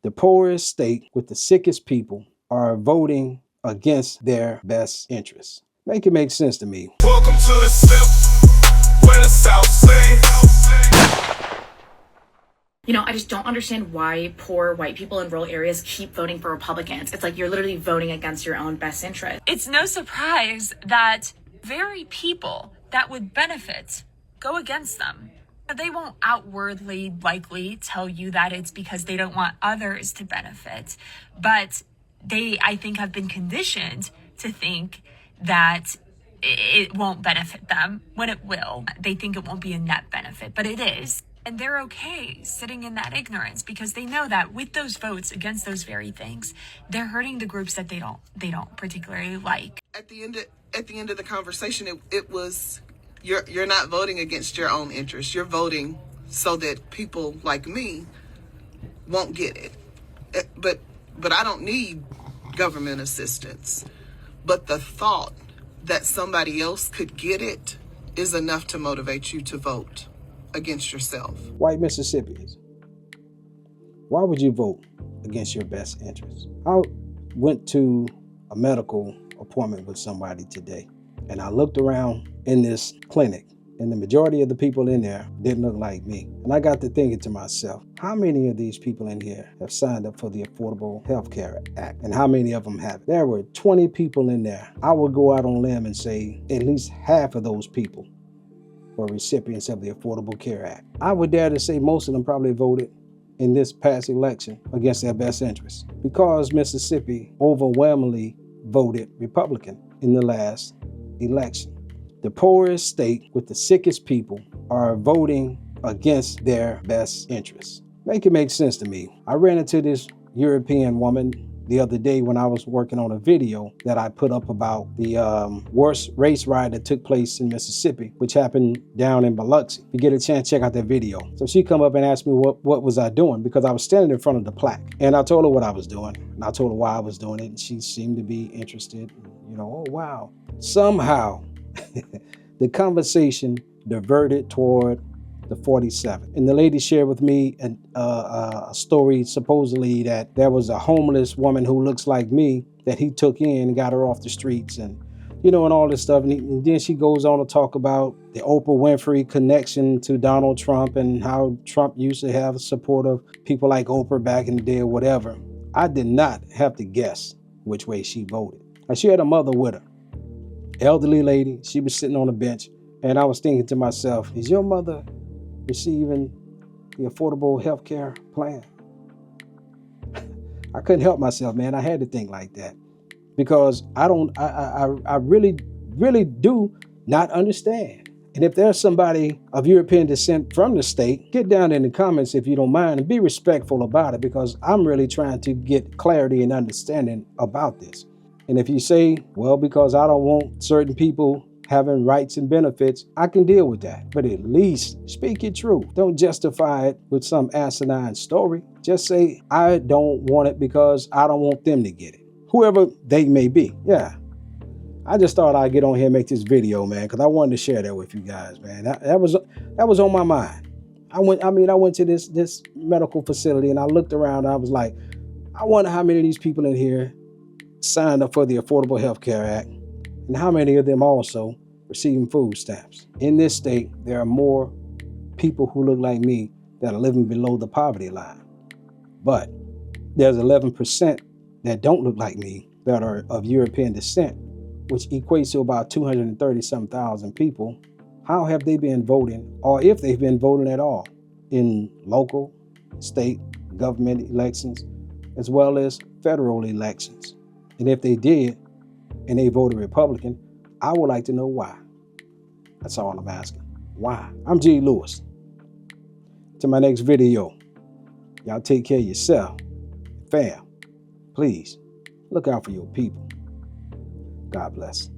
The poorest state with the sickest people are voting against their best interests. Make it make sense to me. Welcome to the Slip, where the South say. I just don't understand why poor white people in rural areas keep voting for Republicans. It's like you're literally voting against your own best interest. It's no surprise that very people that would benefit go against them. They won't outwardly likely tell you that it's because they don't want others to benefit, but they, I think, have been conditioned to think that it won't benefit them when it will. They think it won't be a net benefit, but it is. And they're okay sitting in that ignorance because they know that with those votes against those very things, they're hurting the groups that they don't particularly like. At the end of the conversation, it was you're not voting against your own interests. You're voting so that people like me won't get it. But I don't need government assistance. But the thought that somebody else could get it is enough to motivate you to vote against yourself. White Mississippians, why would you vote against your best interests? I went to a medical appointment with somebody today, and I looked around in this clinic, and the majority of the people in there didn't look like me. And I got to thinking to myself, how many of these people in here have signed up for the Affordable Health Care Act? And how many of them have? There were 20 people in there. I would go out on a limb and say at least half of those people were recipients of the Affordable Care Act. I would dare to say most of them probably voted in this past election against their best interests because Mississippi overwhelmingly voted Republican in the last election. The poorest state with the sickest people are voting against their best interests. Make it make sense to me. I ran into this European woman the other day when I was working on a video that I put up about the worst race riot that took place in Mississippi, which happened down in Biloxi. If you get a chance, check out that video. So she come up and asked me what was I doing, because I was standing in front of the plaque. And I told her what I was doing, and I told her why I was doing it, and she seemed to be interested. Oh wow. Somehow, the conversation diverted toward the 47. And the lady shared with me a story supposedly that there was a homeless woman who looks like me that he took in and got her off the streets and all this stuff. And then she goes on to talk about the Oprah Winfrey connection to Donald Trump and how Trump used to have support of people like Oprah back in the day or whatever. I did not have to guess which way she voted. And she had a mother with her, elderly lady. She was sitting on a bench, and I was thinking to myself, is your mother receiving the Affordable Health Care plan? I couldn't help myself, man. I had to think like that because I really, really do not understand. And if there's somebody of European descent from the state, get down in the comments if you don't mind and be respectful about it, because I'm really trying to get clarity and understanding about this. And if you say, well, because I don't want certain people having rights and benefits, I can deal with that. But at least speak your truth. Don't justify it with some asinine story. Just say, I don't want it because I don't want them to get it. Whoever they may be. Yeah. I just thought I'd get on here and make this video, man, because I wanted to share that with you guys, man. That was on my mind. I went to this medical facility and I looked around and I was like, I wonder how many of these people in here signed up for the Affordable Health Care Act, and how many of them also receiving food stamps. In this state, there are more people who look like me that are living below the poverty line. But there's 11% that don't look like me that are of European descent, which equates to about 230-some thousand people. How have they been voting, or if they've been voting at all, in local, state, government elections, as well as federal elections? And if they did, and they voted Republican, I would like to know why. That's all I'm asking. Why? I'm G. Lewis. To my next video, y'all take care of yourself. Fam, please, look out for your people. God bless.